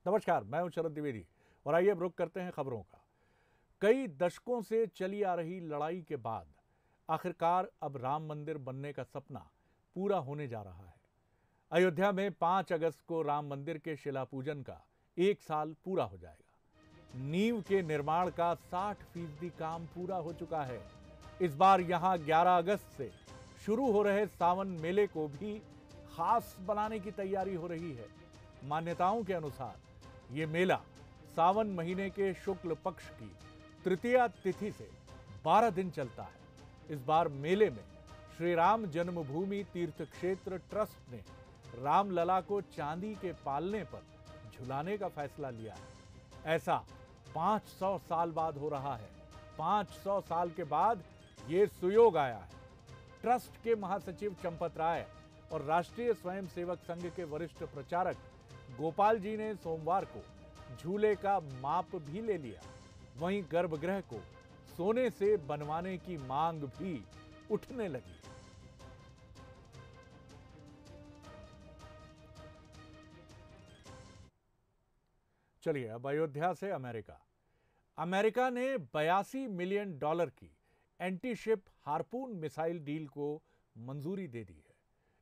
नमस्कार, मैं हूं शरद द्विवेदी और आइए अब रुख करते हैं खबरों का। कई दशकों से चली आ रही लड़ाई के बाद आखिरकार अब राम मंदिर बनने का सपना पूरा होने जा रहा है। अयोध्या में 5 अगस्त को राम मंदिर के शिलापूजन का 1 साल पूरा हो जाएगा। नींव के निर्माण का 60% काम पूरा हो चुका है। इस बार यहां 11 अगस्त से शुरू हो रहे सावन मेले को भी खास बनाने की तैयारी हो रही है। मान्यताओं के अनुसार ये मेला सावन महीने के शुक्ल पक्ष की तृतीया तिथि से 12 दिन चलता है। इस बार मेले में श्री राम जन्मभूमि तीर्थ क्षेत्र ट्रस्ट ने रामलला को चांदी के पालने पर झुलाने का फैसला लिया है। ऐसा 500 साल बाद हो रहा है। 500 साल के बाद ये सुयोग आया है। ट्रस्ट के महासचिव चंपत राय और राष्ट्रीय स्वयंसेवक संघ के वरिष्ठ प्रचारक गोपाल जी ने सोमवार को झूले का माप भी ले लिया। वहीं गर्भगृह को सोने से बनवाने की मांग भी उठने लगी। चलिए अब अयोध्या से अमेरिका ने $82 मिलियन की एंटी-शिप हार्पून मिसाइल डील को मंजूरी दे दी है।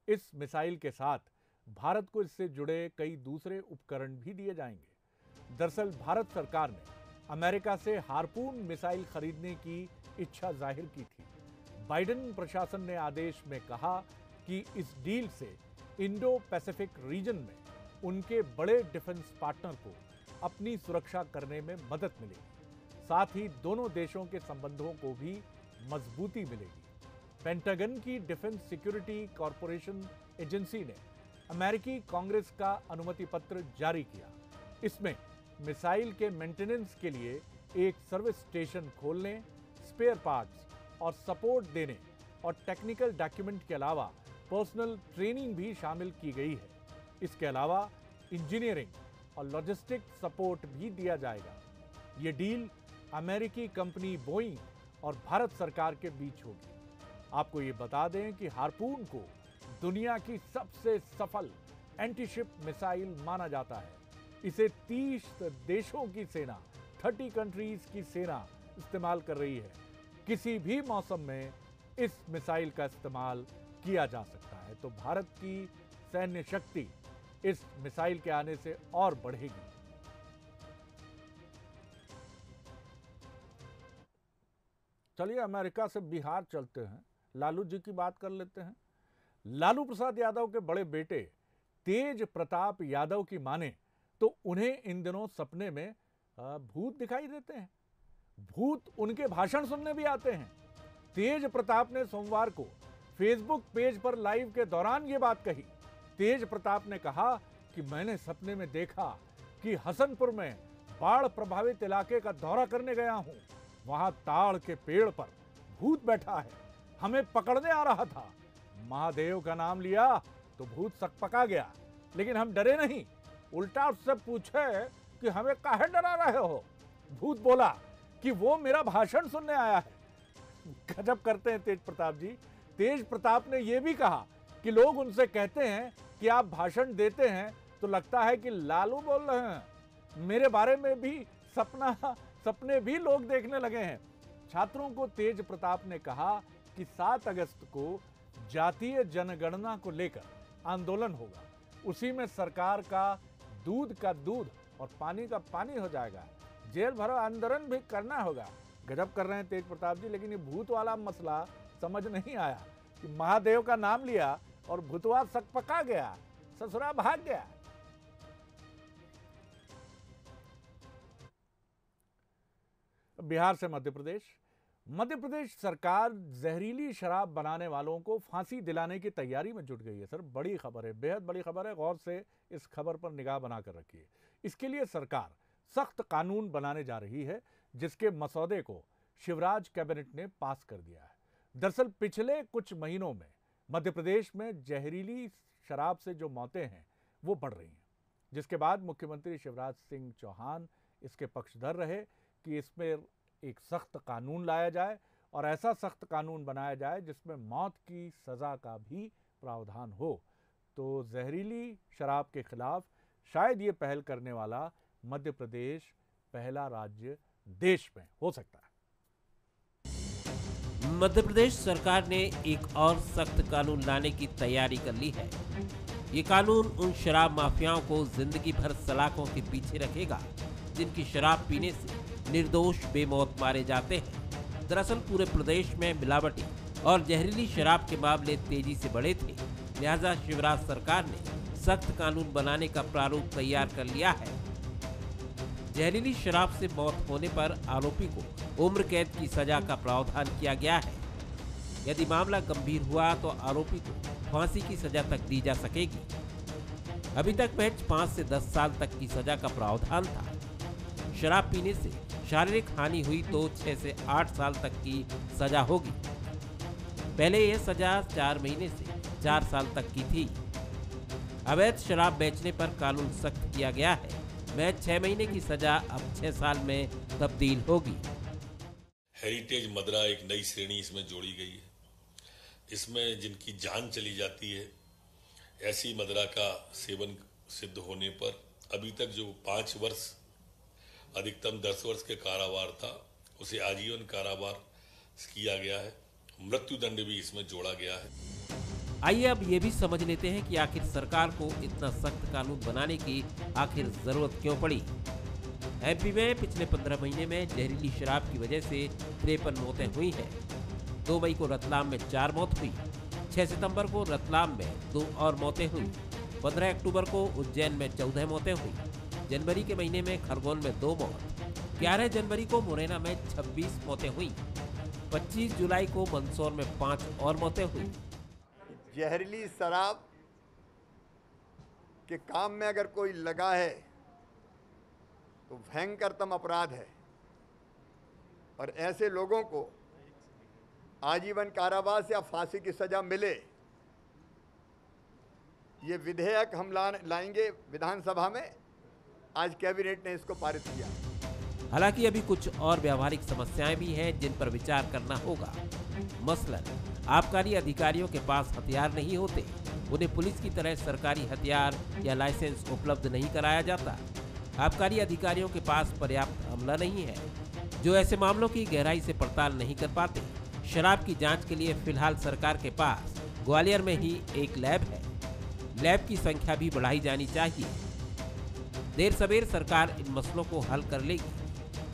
इस मिसाइल के साथ भारत को इससे जुड़े कई दूसरे उपकरण भी दिए जाएंगे। दरअसल भारत सरकार ने अमेरिका से हार्पून मिसाइल खरीदने की इच्छा जाहिर की थी। बाइडेन प्रशासन ने आदेश में कहा कि इस डील से इंडो पैसिफिक रीजन में उनके बड़े डिफेंस पार्टनर को अपनी सुरक्षा करने में मदद मिलेगी। साथ ही दोनों देशों के संबंधों को भी मजबूती मिलेगी। पेंटागन की डिफेंस सिक्योरिटी कॉरपोरेशन एजेंसी ने अमेरिकी कांग्रेस का अनुमति पत्र जारी किया। इसमें मिसाइल के मेंटेनेंस के लिए एक सर्विस स्टेशन खोलने, स्पेयर पार्ट्स और सपोर्ट देने और टेक्निकल डॉक्यूमेंट के अलावा पर्सनल ट्रेनिंग भी शामिल की गई है। इसके अलावा इंजीनियरिंग और लॉजिस्टिक सपोर्ट भी दिया जाएगा। ये डील अमेरिकी कंपनी बोइंग और भारत सरकार के बीच होगी। आपको ये बता दें कि हार्पून को दुनिया की सबसे सफल एंटीशिप मिसाइल माना जाता है। इसे 30 देशों की सेना, 30 कंट्रीज की सेना इस्तेमाल कर रही है। किसी भी मौसम में इस मिसाइल का इस्तेमाल किया जा सकता है। तो भारत की सैन्य शक्ति इस मिसाइल के आने से और बढ़ेगी। चलिए अमेरिका से बिहार चलते हैं, लालू जी की बात कर लेते हैं। लालू प्रसाद यादव के बड़े बेटे तेज प्रताप यादव की माने तो उन्हें इन दिनों सपने में भूत दिखाई देते हैं। भूत उनके भाषण सुनने भी आते हैं। तेज प्रताप ने सोमवार को फेसबुक पेज पर लाइव के दौरान ये बात कही। तेज प्रताप ने कहा कि मैंने सपने में देखा कि हसनपुर में बाढ़ प्रभावित इलाके का दौरा करने गया हूं। वहां ताड़ के पेड़ पर भूत बैठा है, हमें पकड़ने आ रहा था। महादेव का नाम लिया तो भूत सकपका गया, लेकिन हम डरे नहीं। उल्टा उससे पूछे कि हमें काहे डरा रहे हो। भूत बोला कि वो मेरा भाषण सुनने आया है। गजब करते हैं तेज प्रताप जी। तेज प्रताप ने यह भी कहा कि लोग उनसे कहते हैं कि आप भाषण देते हैं तो लगता है कि लालू बोल रहे हैं। मेरे बारे में भी सपने भी लोग देखने लगे हैं। छात्रों को तेज प्रताप ने कहा कि 7 अगस्त को जातीय जनगणना को लेकर आंदोलन होगा। उसी में सरकार का दूध और पानी का पानी हो जाएगा। जेल भरो आंदोलन भी करना होगा। गजब कर रहे हैं तेज प्रताप जी। लेकिन ये भूत वाला मसला समझ नहीं आया कि महादेव का नाम लिया और भूतवा सकपका गया, ससुरा भाग गया। बिहार से मध्य प्रदेश सरकार जहरीली शराब बनाने वालों को फांसी दिलाने की तैयारी में जुट गई है। सर बड़ी खबर है, बेहद बड़ी खबर है। गौर से इस खबर पर निगाह बनाकर रखिए। इसके लिए सरकार सख्त कानून बनाने जा रही है, जिसके मसौदे को शिवराज कैबिनेट ने पास कर दिया है। दरअसल पिछले कुछ महीनों में मध्य प्रदेश में जहरीली शराब से जो मौतें हैं वो बढ़ रही हैं, जिसके बाद मुख्यमंत्री शिवराज सिंह चौहान इसके पक्षधर रहे कि इसमें एक सख्त कानून लाया जाए और ऐसा सख्त कानून बनाया जाए जिसमें मौत की सज़ा का भी प्रावधान हो। तो जहरीली शराब के खिलाफ शायद ये पहल करने वाला मध्य प्रदेश पहला राज्य देश में हो सकता है। मध्य प्रदेश सरकार ने एक और सख्त कानून लाने की तैयारी कर ली है। ये कानून उन शराब माफियाओं को जिंदगी भर सलाखों के पीछे रखेगा जिनकी शराब पीने से निर्दोष बेमौत मारे जाते हैं। दरअसल पूरे प्रदेश में मिलावटी और जहरीली शराब के मामले तेजी से बढ़े थे, लिहाजा शिवराज सरकार ने सख्त कानून बनाने का प्रारूप तैयार कर लिया है। जहरीली शराब से मौत होने पर आरोपी को उम्र कैद की सजा का प्रावधान किया गया है। यदि मामला गंभीर हुआ तो आरोपी को फांसी की सजा तक दी जा सकेगी। अभी तक महज 5 से 10 साल तक की सजा का प्रावधान था। शराब पीने से शारीरिक हानि हुई तो 6 से 8 साल तक की सजा होगी। पहले यह सजा 4 महीने से 4 साल तक की थी। अवैध शराब बेचने पर कानून सख्त किया गया है। महज 6 महीने की सजा अब 6 साल में तब्दील होगी। हेरिटेज मदरा एक नई श्रेणी इसमें जोड़ी गई है। इसमें जिनकी जान चली जाती है, ऐसी मदरा का सेवन सिद्ध होने पर अभी तक जो 5 वर्ष अधिकतम 10 वर्ष के कारावार था, उसे आजीवन कारावार किया गया है। मृत्यु दंड भी इसमें जोड़ा गया है। आइए अब ये भी समझ लेते हैं कि आखिर सरकार को इतना सख्त कानून बनाने की आखिर जरूरत क्यों पड़ी। एमपी में पिछले 15 महीने में जहरीली शराब की वजह से 53 मौतें हुई हैं। 2 मई को रतलाम में 4 मौत हुई। 6 सितंबर को रतलाम में 2 और मौतें हुई। 15 अक्टूबर को उज्जैन में 14 मौतें हुई। जनवरी के महीने में खरगोन में 2 मौत। 11 जनवरी को मुरैना में 26 मौतें हुई। 25 जुलाई को मंदसौर में 5 और मौतें हुई। जहरीली शराब के काम में अगर कोई लगा है तो भयंकरतम अपराध है और ऐसे लोगों को आजीवन कारावास या फांसी की सजा मिले, ये विधेयक हम लाएंगे विधानसभा में। आज कैबिनेट ने इसको पारित किया। हालांकि अभी कुछ और व्यावहारिक समस्याएं भी हैं जिन पर विचार करना होगा। मसलन आबकारी अधिकारियों के पास हथियार नहीं होते, उन्हें पुलिस की तरह सरकारी हथियार या लाइसेंस उपलब्ध नहीं कराया जाता। आबकारी अधिकारियों के पास पर्याप्त अमला नहीं है जो ऐसे मामलों की गहराई से पड़ताल नहीं कर पाते। शराब की जांच के लिए फिलहाल सरकार के पास ग्वालियर में ही एक लैब है। लैब की संख्या भी बढ़ाई जानी चाहिए। देर सवेर सरकार इन मसलों को हल कर लेगी,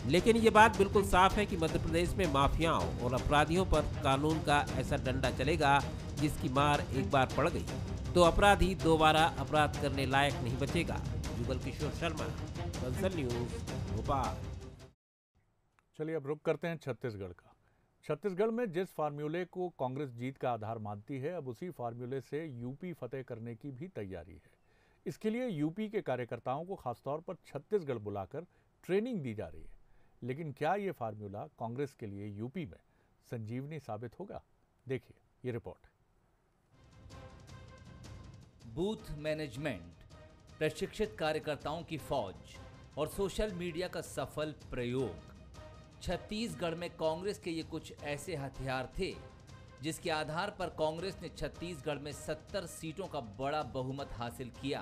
लेकिन ये बात बिल्कुल साफ है कि मध्य प्रदेश में माफियाओं और अपराधियों पर कानून का ऐसा डंडा चलेगा जिसकी मार एक बार पड़ गई तो अपराधी दोबारा अपराध करने लायक नहीं बचेगा। जुगल किशोर शर्मा, बंसल न्यूज, भोपाल। चलिए अब रुक करते हैं छत्तीसगढ़ का। छत्तीसगढ़ में जिस फार्मूले को कांग्रेस जीत का आधार मानती है, अब उसी फार्मूले से यूपी फतेह करने की भी तैयारी है। इसके लिए यूपी के कार्यकर्ताओं को खासतौर पर छत्तीसगढ़ बुलाकर ट्रेनिंग दी जा रही है। लेकिन क्या ये फार्मूला कांग्रेस के लिए यूपी में संजीवनी साबित होगा? देखिए ये रिपोर्ट। बूथ मैनेजमेंट, प्रशिक्षित कार्यकर्ताओं की फौज और सोशल मीडिया का सफल प्रयोग। छत्तीसगढ़ में कांग्रेस के ये कुछ ऐसे हथियार थे जिसके आधार पर कांग्रेस ने छत्तीसगढ़ में 70 सीटों का बड़ा बहुमत हासिल किया।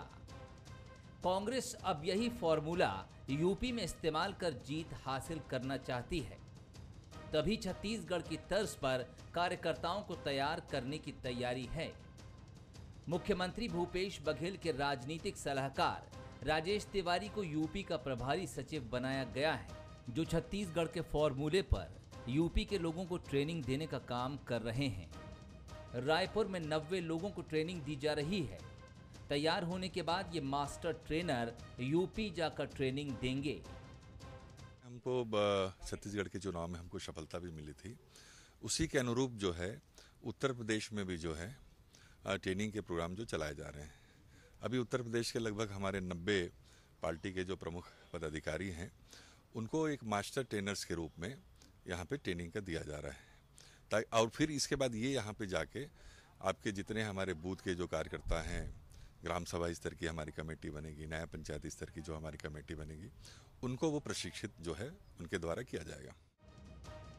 कांग्रेस अब यही फॉर्मूला यूपी में इस्तेमाल कर जीत हासिल करना चाहती है। तभी छत्तीसगढ़ की तर्ज पर कार्यकर्ताओं को तैयार करने की तैयारी है। मुख्यमंत्री भूपेश बघेल के राजनीतिक सलाहकार राजेश तिवारी को यूपी का प्रभारी सचिव बनाया गया है, जो छत्तीसगढ़ के फॉर्मूले पर यूपी के लोगों को ट्रेनिंग देने का काम कर रहे हैं। रायपुर में 90 लोगों को ट्रेनिंग दी जा रही है। तैयार होने के बाद ये मास्टर ट्रेनर यूपी जाकर ट्रेनिंग देंगे। हमको छत्तीसगढ़ के चुनाव में हमको सफलता भी मिली थी, उसी के अनुरूप जो है उत्तर प्रदेश में भी जो है ट्रेनिंग के प्रोग्राम जो चलाए जा रहे हैं। अभी उत्तर प्रदेश के लगभग हमारे 90 पार्टी के जो प्रमुख पदाधिकारी हैं, उनको एक मास्टर ट्रेनर्स के रूप में यहाँ पे ट्रेनिंग का दिया जा रहा है। और फिर इसके बाद ये यहाँ पे जाके आपके जितने हमारे बूथ के जो कार्यकर्ता हैं, ग्राम सभा स्तर की हमारी कमेटी बनेगी, नया पंचायत स्तर की जो हमारी कमेटी बनेगी, उनको वो प्रशिक्षित जो है उनके द्वारा किया जाएगा।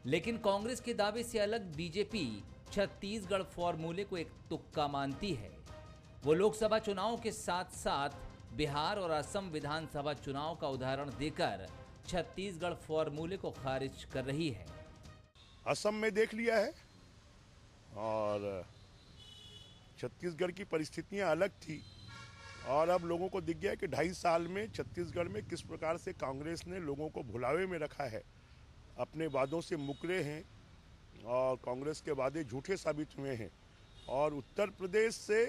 लेकिन कांग्रेस के दावे से अलग बीजेपी छत्तीसगढ़ फॉर्मूले को एक तुक्का मानती है। वो लोकसभा चुनावों के साथ साथ बिहार और असम विधानसभा चुनाव का उदाहरण देकर छत्तीसगढ़ फॉर्मूले को खारिज कर रही है। असम में देख लिया है और छत्तीसगढ़ की परिस्थितियां अलग थी और अब लोगों को दिख गया कि 2.5 साल में छत्तीसगढ़ में किस प्रकार से कांग्रेस ने लोगों को भुलावे में रखा है, अपने वादों से मुकरे हैं और कांग्रेस के वादे झूठे साबित हुए हैं। और उत्तर प्रदेश से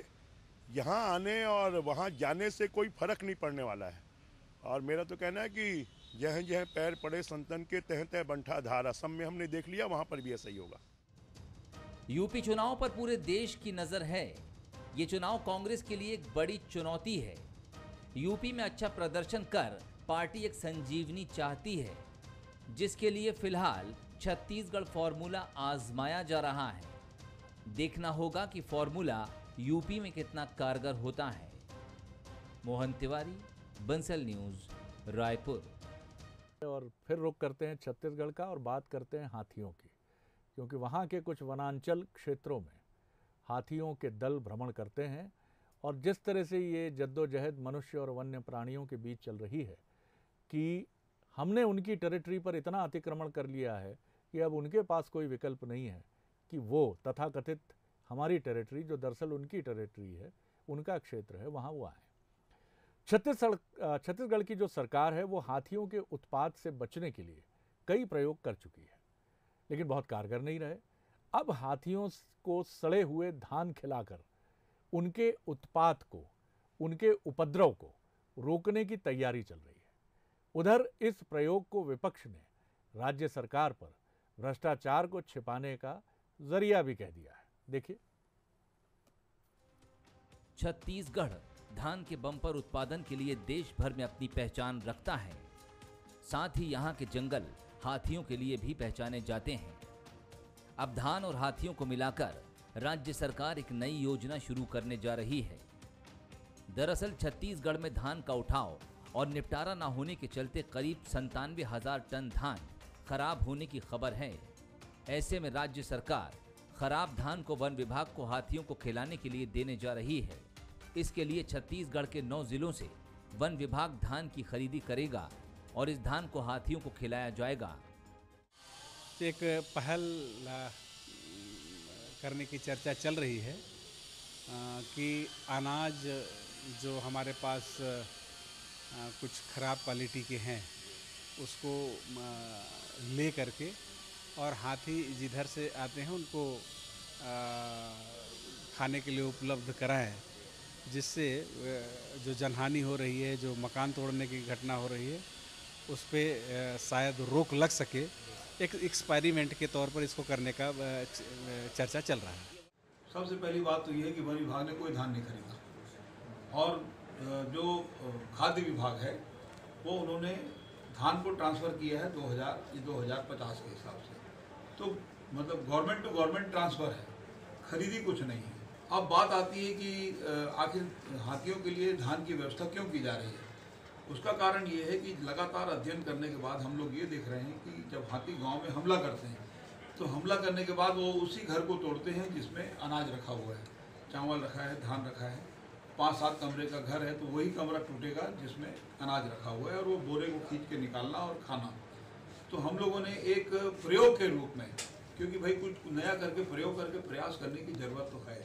यहाँ आने और वहाँ जाने से कोई फर्क नहीं पड़ने वाला है। और मेरा तो कहना है कि जहाँ जहाँ पैर पड़े संतन के तह तह बंठा धार, असम में हमने देख लिया, वहाँ पर भी ऐसा ही होगा। यूपी चुनाव पर पूरे देश की नजर है। ये चुनाव कांग्रेस के लिए एक बड़ी चुनौती है। यूपी में अच्छा प्रदर्शन कर पार्टी एक संजीवनी चाहती है, जिसके लिए फिलहाल छत्तीसगढ़ फॉर्मूला आजमाया जा रहा है। देखना होगा कि फॉर्मूला यूपी में कितना कारगर होता है। मोहन तिवारी, बंसल न्यूज, रायपुर। और फिर रुख करते हैं छत्तीसगढ़ का और बात करते हैं हाथियों की, क्योंकि वहाँ के कुछ वनांचल क्षेत्रों में हाथियों के दल भ्रमण करते हैं और जिस तरह से ये जद्दोजहद मनुष्य और वन्य प्राणियों के बीच चल रही है कि हमने उनकी टेरिटरी पर इतना अतिक्रमण कर लिया है कि अब उनके पास कोई विकल्प नहीं है कि वो तथाकथित हमारी टेरिटरी, जो दरअसल उनकी टेरिटरी है, उनका क्षेत्र है, वहाँ वो आए। छत्तीसगढ़ की जो सरकार है वो हाथियों के उत्पात से बचने के लिए कई प्रयोग कर चुकी है, लेकिन बहुत कारगर नहीं रहे। अब हाथियों को सड़े हुए धान खिलाकर उनके उत्पात को, उनके उपद्रव को रोकने की तैयारी चल रही है। उधर इस प्रयोग को विपक्ष ने राज्य सरकार पर भ्रष्टाचार को छिपाने का जरिया भी कह दिया है। देखिए, छत्तीसगढ़ धान के बम्पर उत्पादन के लिए देश भर में अपनी पहचान रखता है। साथ ही यहाँ के जंगल हाथियों के लिए भी पहचाने जाते हैं। अब धान और हाथियों को मिलाकर राज्य सरकार एक नई योजना शुरू करने जा रही है। दरअसल छत्तीसगढ़ में धान का उठाव और निपटारा न होने के चलते करीब 97,000 टन धान खराब होने की खबर है। ऐसे में राज्य सरकार खराब धान को वन विभाग को हाथियों को खिलाने के लिए देने जा रही है। इसके लिए छत्तीसगढ़ के 9 जिलों से वन विभाग धान की खरीदी करेगा और इस धान को हाथियों को खिलाया जाएगा। एक पहल करने की चर्चा चल रही है कि अनाज जो हमारे पास कुछ ख़राब क्वालिटी के हैं उसको ले करके और हाथी जिधर से आते हैं उनको खाने के लिए उपलब्ध कराएं, जिससे जो जनहानि हो रही है, जो मकान तोड़ने की घटना हो रही है, उस पर शायद रोक लग सके। एक एक्सपेरिमेंट के तौर पर इसको करने का चर्चा चल रहा है। सबसे पहली बात तो ये है कि वन विभाग ने कोई धान नहीं खरीदा और जो खाद्य विभाग है वो उन्होंने धान को ट्रांसफ़र किया है 2050 के हिसाब से। तो मतलब गवर्नमेंट टू गवर्नमेंट ट्रांसफ़र है, खरीदी कुछ नहीं है। अब बात आती है कि आखिर हाथियों के लिए धान की व्यवस्था क्यों की जा रही है। उसका कारण ये है कि लगातार अध्ययन करने के बाद हम लोग ये देख रहे हैं कि जब हाथी गांव में हमला करते हैं तो हमला करने के बाद वो उसी घर को तोड़ते हैं जिसमें अनाज रखा हुआ है, चावल रखा है, धान रखा है। 5-7 कमरे का घर है तो वही कमरा टूटेगा जिसमें अनाज रखा हुआ है और वो बोरे को खींच के निकालना और खाना। तो हम लोगों ने एक प्रयोग के रूप में, क्योंकि भाई कुछ नया करके प्रयोग करके प्रयास करने की जरूरत तो है।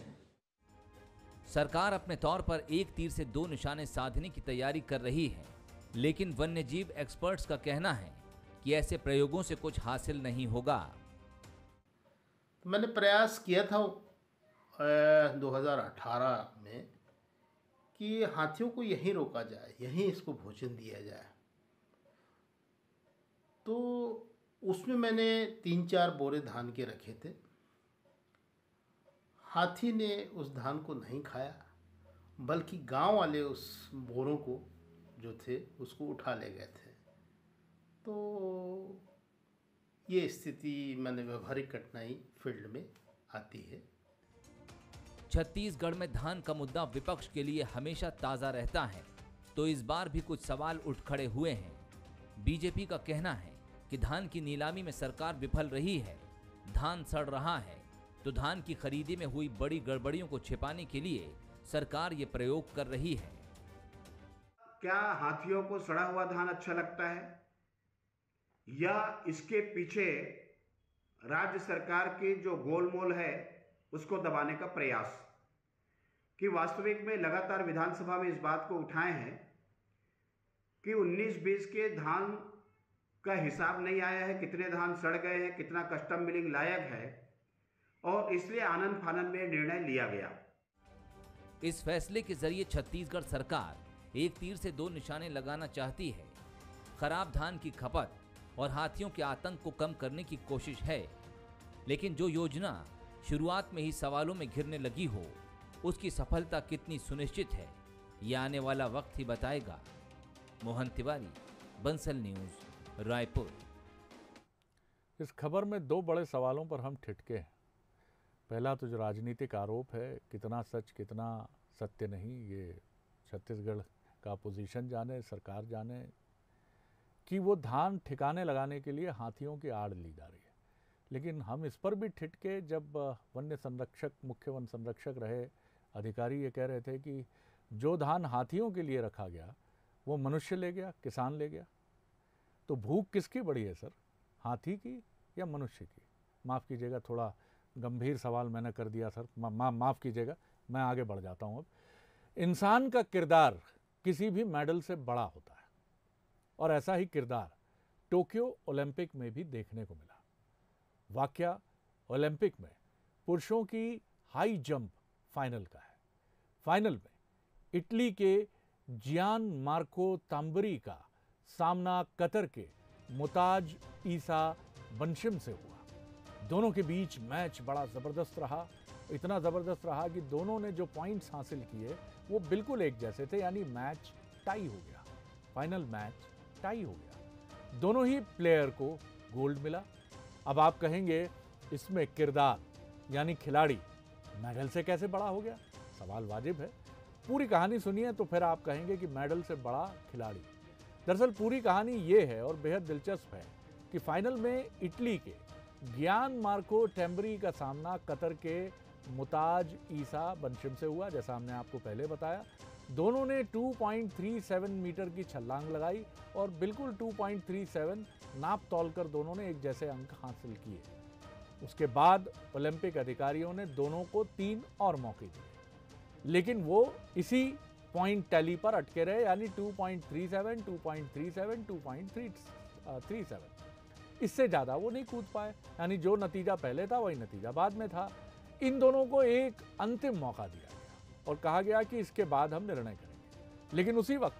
सरकार अपने तौर पर एक तीर से 2 निशाने साधने की तैयारी कर रही है, लेकिन वन्यजीव एक्सपर्ट्स का कहना है कि ऐसे प्रयोगों से कुछ हासिल नहीं होगा। मैंने प्रयास किया था 2018 में कि हाथियों को यहीं रोका जाए, यहीं इसको भोजन दिया जाए। तो उसमें मैंने 3-4 बोरे धान के रखे थे। हाथी ने उस धान को नहीं खाया, बल्कि गांव वाले उस बोरों को जो थे उसको उठा ले गए थे। तो ये स्थिति मैंने व्यवहारिक कठिनाई फील्ड में आती है। छत्तीसगढ़ में धान का मुद्दा विपक्ष के लिए हमेशा ताज़ा रहता है, तो इस बार भी कुछ सवाल उठ खड़े हुए हैं। बीजेपी का कहना है कि धान की नीलामी में सरकार विफल रही है, धान सड़ रहा है, तो धान की खरीदी में हुई बड़ी गड़बड़ियों को छिपाने के लिए सरकार ये प्रयोग कर रही है। क्या हाथियों को सड़ा हुआ धान अच्छा लगता है, या इसके पीछे राज्य सरकार की जो गोलमोल है उसको दबाने का प्रयास? कि वास्तविक में लगातार विधानसभा में इस बात को उठाए हैं कि 19-20 के धान का हिसाब नहीं आया है, कितने धान सड़ गए हैं, कितना कस्टम मिलिंग लायक है, और इसलिए आनन फानन में निर्णय लिया गया। इस फैसले के जरिए छत्तीसगढ़ सरकार एक तीर से दो निशाने लगाना चाहती है। खराब धान की खपत और हाथियों के आतंक को कम करने की कोशिश है, लेकिन जो योजना शुरुआत में ही सवालों में घिरने लगी हो, उसकी सफलता कितनी सुनिश्चित है, यह आने वाला वक्त ही बताएगा। मोहन तिवारी, बंसल न्यूज, रायपुर। इस खबर में दो बड़े सवालों पर हम ठिठके हैं। पहला तो जो राजनीतिक आरोप है, कितना सच कितना सत्य नहीं, ये छत्तीसगढ़ का अपोजिशन जाने, सरकार जाने, कि वो धान ठिकाने लगाने के लिए हाथियों की आड़ ली जा रही है। लेकिन हम इस पर भी ठिठके जब वन्य संरक्षक, मुख्य वन संरक्षक रहे अधिकारी ये कह रहे थे कि जो धान हाथियों के लिए रखा गया वो मनुष्य ले गया, किसान ले गया। तो भूख किसकी बढ़ी है सर, हाथी की या मनुष्य की? माफ़ कीजिएगा, थोड़ा गंभीर सवाल मैंने कर दिया सर, माफ़ कीजिएगा, मैं आगे बढ़ जाता हूँ। अब इंसान का किरदार किसी भी मेडल से बड़ा होता है, और ऐसा ही किरदार टोक्यो ओलंपिक में भी देखने को मिला। वाकया ओलंपिक में पुरुषों की हाई जंप फाइनल का है। फाइनल में इटली के जियान मार्को तांबरी का सामना कतर के मुताज ईसा बनशिम से हुआ। दोनों के बीच मैच बड़ा ज़बरदस्त रहा, इतना ज़बरदस्त रहा कि दोनों ने जो पॉइंट्स हासिल किए वो बिल्कुल एक जैसे थे, यानी मैच टाई हो गया। फाइनल मैच टाई हो गया, दोनों ही प्लेयर को गोल्ड मिला। अब आप कहेंगे इसमें किरदार यानी खिलाड़ी मेडल से कैसे बड़ा हो गया? सवाल वाजिब है। पूरी कहानी सुनिए तो फिर आप कहेंगे कि मेडल से बड़ा खिलाड़ी। दरअसल पूरी कहानी ये है और बेहद दिलचस्प है कि फाइनल में इटली के जियान मार्को टैम्बरी का सामना कतर के मुताज ईसा बनशिम से हुआ। जैसा हमने आपको पहले बताया, दोनों ने 2.37 मीटर की छलांग लगाई और बिल्कुल 2.37 नाप तोल कर दोनों ने एक जैसे अंक हासिल किए। उसके बाद ओलंपिक अधिकारियों ने दोनों को 3 और मौके दिए, लेकिन वो इसी पॉइंट टैली पर अटके रहे, यानी 2.37, 2.37, 2.37। इससे ज़्यादा वो नहीं कूद पाए, यानी जो नतीजा पहले था वही नतीजा बाद में था। इन दोनों को एक अंतिम मौका दिया गया और कहा गया कि इसके बाद हम निर्णय करेंगे। लेकिन उसी वक्त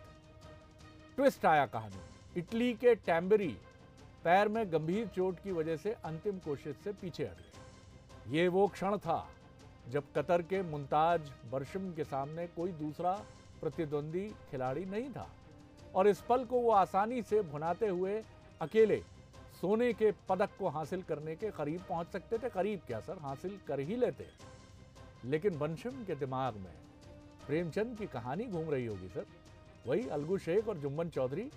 ट्विस्ट आया कहानी में। इटली के टैम्बरी पैर में गंभीर चोट की वजह से अंतिम कोशिश से पीछे हट गए। ये वो क्षण था जब कतर के मुमताज बरशिम के सामने कोई दूसरा प्रतिद्वंदी खिलाड़ी नहीं था, और इस पल को वो आसानी से भुनाते हुए अकेले सोने के पदक को हासिल करने के करीब पहुंच सकते थे। करीब क्या सर, हासिल कर ही लेते। लेकिन बरशिम के दिमाग में प्रेमचंद की कहानी घूम रही होगी सर, वही अलगू शेख और जुम्मन चौधरी,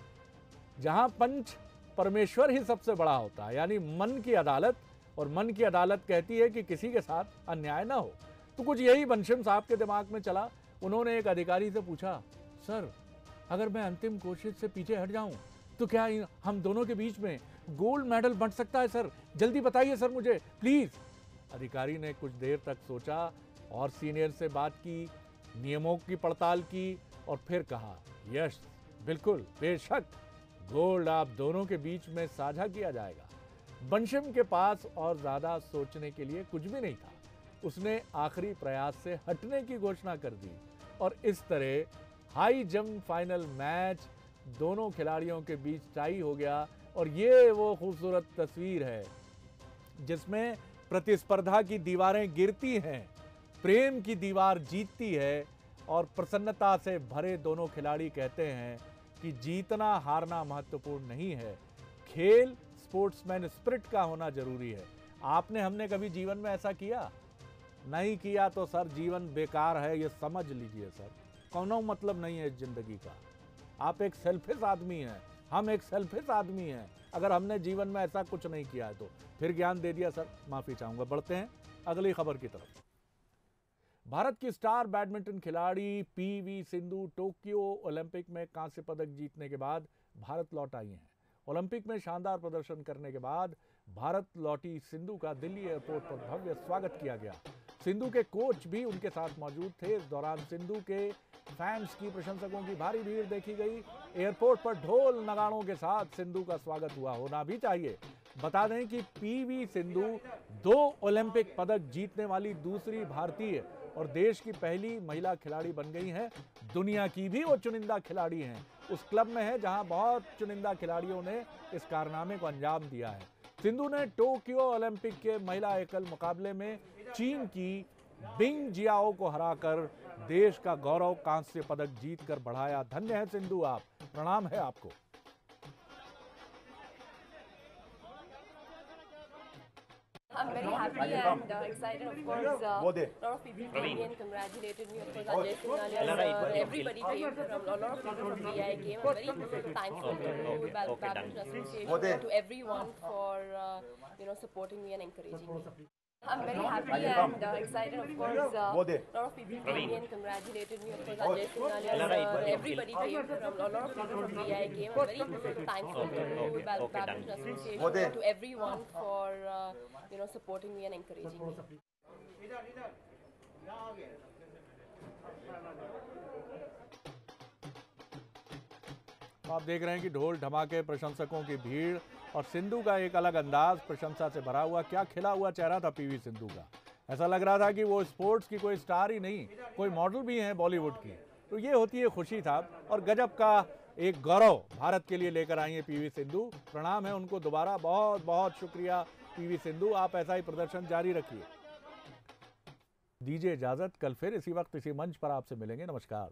जहां पंच परमेश्वर ही सबसे बड़ा होता है, यानी मन की अदालत, और मन की अदालत कहती है कि किसी के साथ अन्याय ना हो। तो कुछ यही बंशिम साहब के दिमाग में चला। उन्होंने एक अधिकारी से पूछा, सर अगर मैं अंतिम कोशिश से पीछे हट जाऊं तो क्या हम दोनों के बीच में गोल्ड मेडल बंट सकता है सर? जल्दी बताइए सर मुझे प्लीज। अधिकारी ने कुछ देर तक सोचा और सीनियर से बात की, नियमों की पड़ताल की और फिर कहा, यस बिल्कुल, बेशक गोल्ड आप दोनों के बीच में साझा किया जाएगा। बंशिम के पास और ज्यादा सोचने के लिए कुछ भी नहीं था। उसने आखिरी प्रयास से हटने की घोषणा कर दी और इस तरह हाई जंप फाइनल मैच दोनों खिलाड़ियों के बीच टाई हो गया। और ये वो खूबसूरत तस्वीर है जिसमें प्रतिस्पर्धा की दीवारें गिरती हैं, प्रेम की दीवार जीतती है और प्रसन्नता से भरे दोनों खिलाड़ी कहते हैं कि जीतना हारना महत्वपूर्ण नहीं है, खेल स्पोर्ट्समैन स्पिरिट का होना जरूरी है। आपने हमने कभी जीवन में ऐसा किया? नहीं किया तो सर जीवन बेकार है, ये समझ लीजिए सर। कोनो मतलब नहीं है इस जिंदगी का। आप एक सेल्फिश आदमी हैं, हम एक सेल्फिश आदमी हैं। अगर हमने जीवन में ऐसा कुछ नहीं किया है तो फिर ज्ञान दे दिया सर, माफी चाहूंगा। बढ़ते हैं अगली खबर की तरफ। भारत की स्टार बैडमिंटन खिलाड़ी पीवी सिंधु टोक्यो ओलंपिक में कांस्य पदक जीतने के बाद भारत लौट आई हैं। ओलंपिक में शानदार प्रदर्शन करने के बाद भारत लौटी सिंधु का दिल्ली एयरपोर्ट पर भव्य स्वागत किया गया। सिंधु के कोच भी उनके साथ मौजूद थे। इस दौरान सिंधु के फैंस की, प्रशंसकों की भारी भीड़ देखी गई। एयरपोर्ट पर ढोल नगाड़ों के साथ सिंधु का स्वागत हुआ, होना भी चाहिए। बता दें कि पीवी सिंधु 2 ओलंपिक पदक जीतने वाली दूसरी भारतीय और देश की पहली महिला खिलाड़ी बन गई हैं। दुनिया की भी वो चुनिंदा खिलाड़ी हैं, उस क्लब में है जहां बहुत चुनिंदा खिलाड़ियों ने इस कारनामे को अंजाम दिया है। सिंधु ने टोक्यो ओलंपिक के महिला एकल मुकाबले में चीन की बिंग जियाओ को हराकर देश का गौरव कांस्य पदक जीतकर बढ़ाया। धन्य है सिंधु आप, प्रणाम है आपको। I'm very happy and excited, of course. A lot of people came and congratulated me. Of course, Ajay Singhania, everybody came. A lot of people from BI came. I'm very thankful to Badminton Association, to everyone for supporting me and encouraging me. I'm very happy and excited, of course. A lot of people came and congratulated me. Of course, Ajay Singhania, everybody came. A lot of people from BI came. I'm very thankful to Badminton Association, to everyone for supporting me and encouraging me. आप देख रहे हैं कि ढोल धमाके, प्रशंसकों की भीड़ और सिंधु का एक अलग अंदाज, प्रशंसा से भरा हुआ। क्या खिला हुआ चेहरा था पीवी सिंधु का। ऐसा लग रहा था कि वो स्पोर्ट्स की कोई स्टार ही नहीं, कोई मॉडल भी हैं बॉलीवुड की। तो ये होती है खुशी साहब, और गजब का एक गौरव भारत के लिए लेकर आई है पीवी सिंधु। प्रणाम है उनको दोबारा, बहुत बहुत शुक्रिया पीवी सिंधु। आप ऐसा ही प्रदर्शन जारी रखिए। दीजिए इजाजत, कल फिर इसी वक्त इसी मंच पर आपसे मिलेंगे। नमस्कार।